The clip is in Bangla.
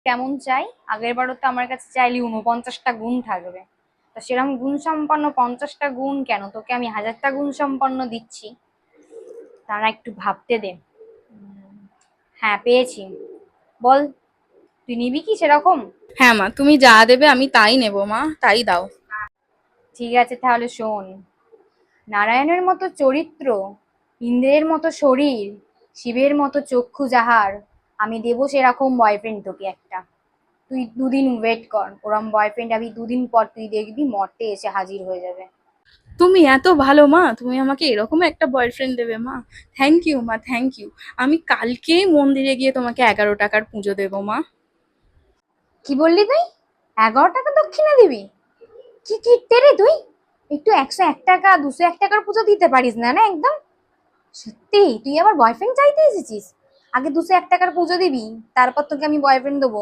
কেমন চাই? আগের বারও তো আমার কাছে চাইলি ৪৯টা গুণ থাকবে। তা সেরকম গুণ সম্পন্ন 50টা গুণ কেন, তোকে আমি 1000টা গুণ সম্পন্ন দিচ্ছি। তারা একটু ভাবতে দে। হ্যাঁ, পেয়েছি। বল, তুই নিবি কি সেরকম? হ্যাঁ মা, তুমি যা দেবে আমি তাই নেব মা, তাই দাও। ঠিক আছে, তাহলে শোন। নারায়ণের মতো চরিত্র, ইন্দ্রের মতো শরীর, শিবের মতো চক্ষু যাহার, আমি দেবো সেরকম বয়ফ্রেন্ড তোকে একটা। তুই দুদিন ওয়েট কর, ওরম বয়ফ্রেন্ড আমি দুদিন পর তুই দেখবি মর্তে এসে হাজির হয়ে যাবে। তুমি এত ভালো মা, তুমি আমাকে এরকম একটা বয়ফ্রেন্ড দেবে মা। থ্যাংক ইউ মা, থ্যাংক ইউ। আমি কালকেই মন্দিরে গিয়ে তোমাকে 11 টাকার পুজো দেবো মা। কি বললি তুই? 11 টাকা দক্ষিণা দিবি? কি কিটতে রে তুই! একটু 101 টাকা 201 টাকার পুজো দিতে পারিস না না একদম? সত্যি তুই আবার বয়ফ্রেন্ড চাইতে এসেছিস? আগে 201 টাকার পুজো দিবি, তারপর তোকে আমি বয়ফ্রেন্ড দেবো।